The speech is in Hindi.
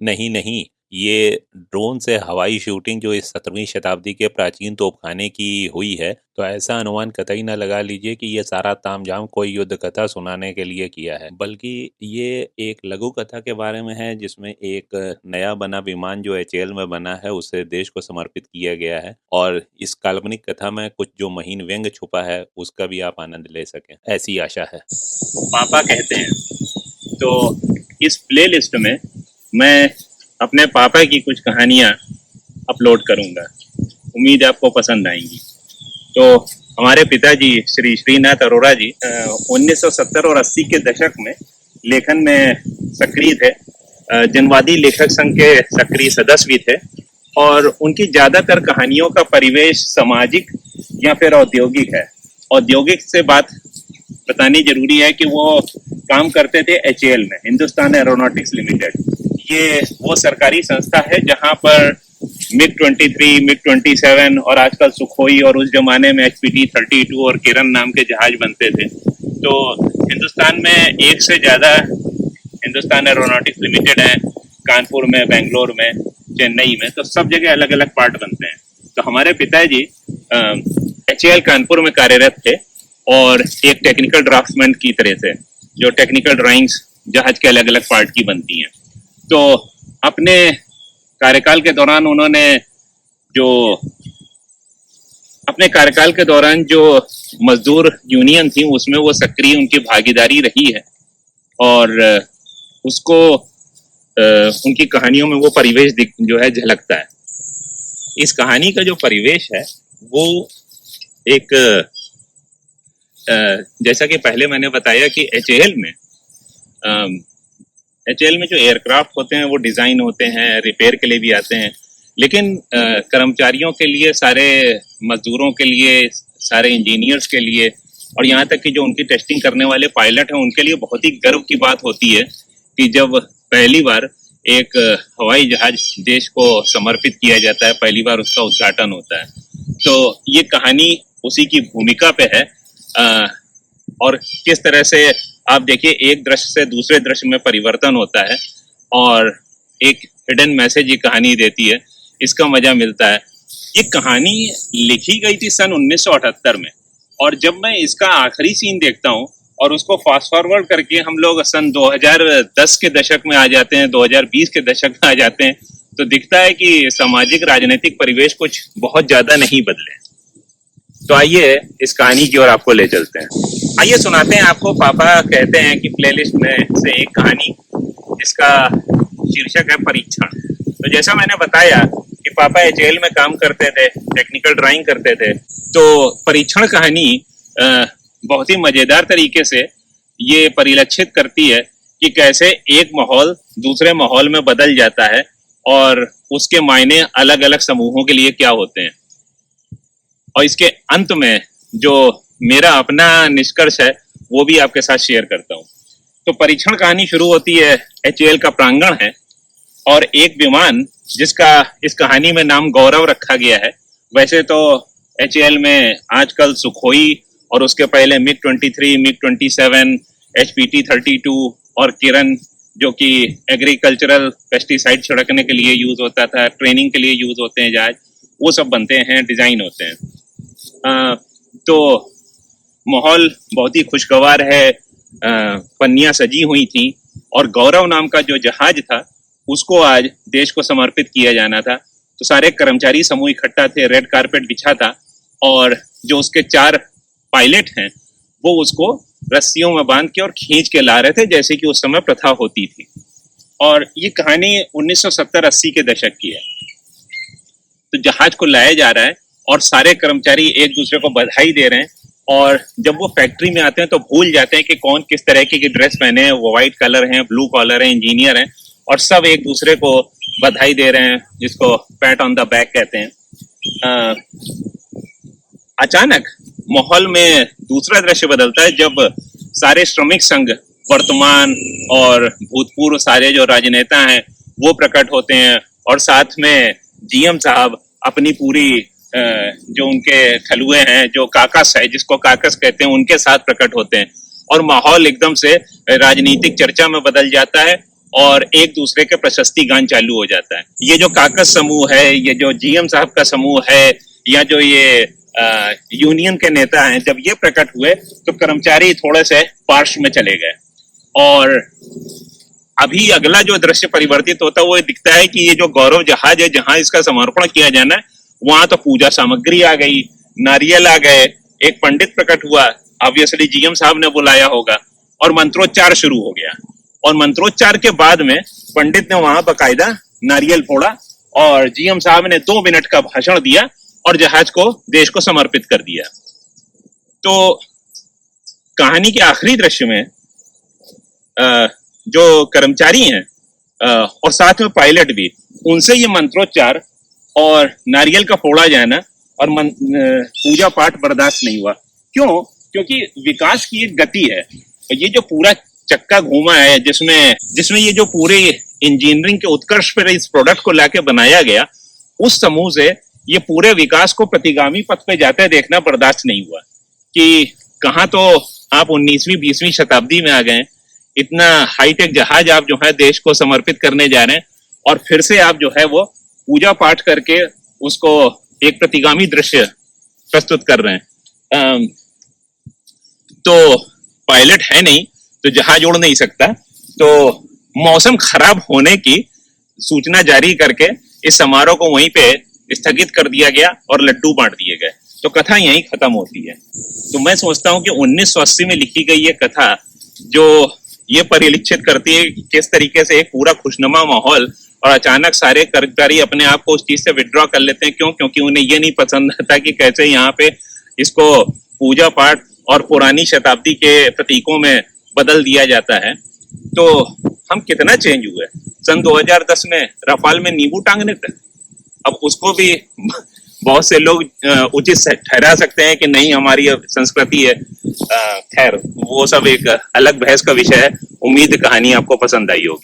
नहीं नहीं, ये ड्रोन से हवाई शूटिंग जो इस 17वीं शताब्दी के प्राचीन तोपखाने की हुई है, तो ऐसा अनुमान कतई न लगा लीजिए कि ये सारा तामझाम कोई युद्ध कथा सुनाने के लिए किया है, बल्कि ये एक लघु कथा के बारे में है जिसमें एक नया बना विमान जो एचएएल में बना है उसे देश को समर्पित किया गया है। और इस काल्पनिक कथा में कुछ जो महीन व्यंग्य छुपा है उसका भी आप आनंद ले सकें, ऐसी आशा है। पापा कहते हैं, तो इस प्लेलिस्ट में मैं अपने पापा की कुछ कहानियाँ अपलोड करूँगा। उम्मीद है आपको पसंद आएंगी। तो हमारे पिताजी श्री श्रीनाथ अरोड़ा जी 1970 और 80 के दशक में लेखन में सक्रिय थे। जनवादी लेखक संघ के सक्रिय सदस्य भी थे और उनकी ज़्यादातर कहानियों का परिवेश सामाजिक या फिर औद्योगिक है। औद्योगिक से बात बतानी जरूरी है कि वो काम करते थे एचएएल में, हिंदुस्तान एरोनॉटिक्स लिमिटेड। ये वो सरकारी संस्था है जहां पर मिग-23, मिग-27 और आजकल सुखोई और उस जमाने में HPT-32 और किरण नाम के जहाज बनते थे। तो हिंदुस्तान में एक से ज्यादा हिंदुस्तान एरोनॉटिक्स लिमिटेड है, कानपुर में, बेंगलोर में, चेन्नई में, तो सब जगह अलग अलग पार्ट बनते हैं। तो हमारे पिताजी एचएएल कानपुर में कार्यरत थे और एक टेक्निकल ड्राफ्ट्समैन की तरह से, जो टेक्निकल ड्राइंग्स जहाज के अलग अलग पार्ट की बनती हैं। तो अपने कार्यकाल के दौरान उन्होंने जो मजदूर यूनियन थी उसमें वो सक्रिय उनकी भागीदारी रही है और उसको उनकी कहानियों में वो परिवेश जो है झलकता है। इस कहानी का जो परिवेश है वो एक जैसा कि पहले मैंने बताया कि एचएएल में जो एयरक्राफ्ट होते हैं वो डिजाइन होते हैं, रिपेयर के लिए भी आते हैं, लेकिन कर्मचारियों के लिए, सारे मजदूरों के लिए, सारे इंजीनियर्स के लिए और यहाँ तक कि जो उनकी टेस्टिंग करने वाले पायलट हैं उनके लिए बहुत ही गर्व की बात होती है कि जब पहली बार एक हवाई जहाज देश को समर्पित किया जाता है, पहली बार उसका उद्घाटन होता है। तो ये कहानी उसी की भूमिका पे है। और किस तरह से आप देखिए एक दृश्य से दूसरे दृश्य में परिवर्तन होता है और एक हिडन मैसेज ये कहानी देती है, इसका मजा मिलता है। ये कहानी लिखी गई थी सन 1978 में और जब मैं इसका आखिरी सीन देखता हूँ और उसको फास्ट फॉरवर्ड करके हम लोग सन 2010 के दशक में आ जाते हैं, 2020 के दशक में आ जाते हैं, तो दिखता है कि सामाजिक राजनीतिक परिवेश कुछ बहुत ज्यादा नहीं बदले। तो आइए इस कहानी की ओर आपको ले चलते हैं। आइए सुनाते हैं आपको पापा कहते हैं कि प्लेलिस्ट में से एक कहानी जिसका शीर्षक है परीक्षण। तो जैसा मैंने बताया कि पापा एचएएल में काम करते थे, टेक्निकल ड्राइंग करते थे, तो परीक्षण कहानी बहुत ही मजेदार तरीके से ये परिलक्षित करती है कि कैसे एक माहौल दूसरे माहौल में बदल जाता है और उसके मायने अलग अलग समूहों के लिए क्या होते हैं। और इसके अंत में जो मेरा अपना निष्कर्ष है वो भी आपके साथ शेयर करता हूँ। तो परीक्षण कहानी शुरू होती है, एचएएल का प्रांगण है और एक विमान जिसका इस कहानी में नाम गौरव रखा गया है। वैसे तो एचएएल में आजकल सुखोई और उसके पहले मिग-23, मिग-27, HPT-32 और किरण जो कि एग्रीकल्चरल पेस्टिसाइड छिड़कने के लिए यूज होता था, ट्रेनिंग के लिए यूज होते हैं जहाज, वो सब बनते हैं, डिजाइन होते हैं। तो माहौल बहुत ही खुशगवार है, पन्नियां सजी हुई थी और गौरव नाम का जो जहाज था उसको आज देश को समर्पित किया जाना था। तो सारे कर्मचारी समूह इकट्ठा थे, रेड कारपेट बिछा था और जो उसके 4 पायलट हैं वो उसको रस्सियों में बांध के और खींच के ला रहे थे जैसे कि उस समय प्रथा होती थी। और ये कहानी 1970-80 के दशक की है। तो जहाज को लाया जा रहा है और सारे कर्मचारी एक दूसरे को बधाई दे रहे हैं और जब वो फैक्ट्री में आते हैं तो भूल जाते हैं कि कौन किस तरह की ड्रेस पहने हैं, वो व्हाइट कलर हैं, ब्लू कॉलर हैं, इंजीनियर हैं और सब एक दूसरे को बधाई दे रहे हैं, जिसको पैट ऑन द बैक कहते हैं। अचानक माहौल में दूसरा दृश्य बदलता है जब सारे श्रमिक संघ, वर्तमान और भूतपूर्व सारे जो राजनेता हैं वो प्रकट होते हैं और साथ में जीएम साहब अपनी पूरी जो उनके खलुए हैं, जो काकस है, जिसको काकस कहते हैं, उनके साथ प्रकट होते हैं और माहौल एकदम से राजनीतिक चर्चा में बदल जाता है और एक दूसरे के प्रशस्ति गान चालू हो जाता है। ये जो काकस समूह है, ये जो जीएम साहब का समूह है, या जो ये यूनियन के नेता हैं, जब ये प्रकट हुए तो कर्मचारी थोड़े से पार्श्व में चले गए। और अभी अगला जो दृश्य परिवर्तित होता है वो दिखता है कि ये जो गौरव जहाज है, जहां इसका समर्पण किया जाना है, वहां तो पूजा सामग्री आ गई, नारियल आ गए, एक पंडित प्रकट हुआ, ऑब्वियसली जीएम साहब ने बुलाया होगा, और मंत्रोच्चार शुरू हो गया। और मंत्रोच्चार के बाद में पंडित ने वहां बकायदा नारियल फोड़ा और जीएम साहब ने 2 मिनट का भाषण दिया और जहाज को देश को समर्पित कर दिया। तो कहानी के आखिरी दृश्य में जो कर्मचारी हैं और साथ में पायलट भी, उनसे ये मंत्रोच्चार और नारियल का फोड़ा जाना और पूजा पाठ बर्दाश्त नहीं हुआ। क्यों? क्योंकि विकास की एक गति है, और ये जो पूरा चक्का घूमा है, जिसमें ये जो पूरे इंजीनियरिंग के उत्कर्ष पर इस प्रोडक्ट को लाके बनाया गया, उस समूह से ये पूरे विकास को प्रतिगामी पथ पे जाते देखना बर्दाश्त नहीं हुआ कि कहाँ तो आप 19वीं 20वीं शताब्दी में आ गए, इतना हाईटेक जहाज आप जो है देश को समर्पित करने जा रहे हैं, और फिर से आप जो है वो पूजा पाठ करके उसको एक प्रतिगामी दृश्य प्रस्तुत कर रहे हैं। तो पायलट है नहीं तो जहाज उड़ नहीं सकता, तो मौसम खराब होने की सूचना जारी करके इस समारोह को वहीं पे स्थगित कर दिया गया और लड्डू बांट दिए गए। तो कथा यहीं खत्म होती है। तो मैं सोचता हूँ कि 1980 में लिखी गई ये कथा जो ये परिलक्षित करती है कि किस तरीके से एक पूरा खुशनुमा माहौल, और अचानक सारे कर्मचारी अपने आप को उस चीज से विड्रॉ कर लेते हैं। क्यों? क्योंकि उन्हें ये नहीं पसंद आता कि कैसे यहाँ पे इसको पूजा पाठ और पुरानी शताब्दी के प्रतीकों में बदल दिया जाता है। तो हम कितना चेंज हुए। सन 2010 में रफाल में नींबू टांगने तक, अब उसको भी बहुत से लोग उचित ठहरा सकते हैं कि नहीं हमारी संस्कृति है। खैर वो सब एक अलग बहस का विषय है। उम्मीद कहानी आपको पसंद आई होगी।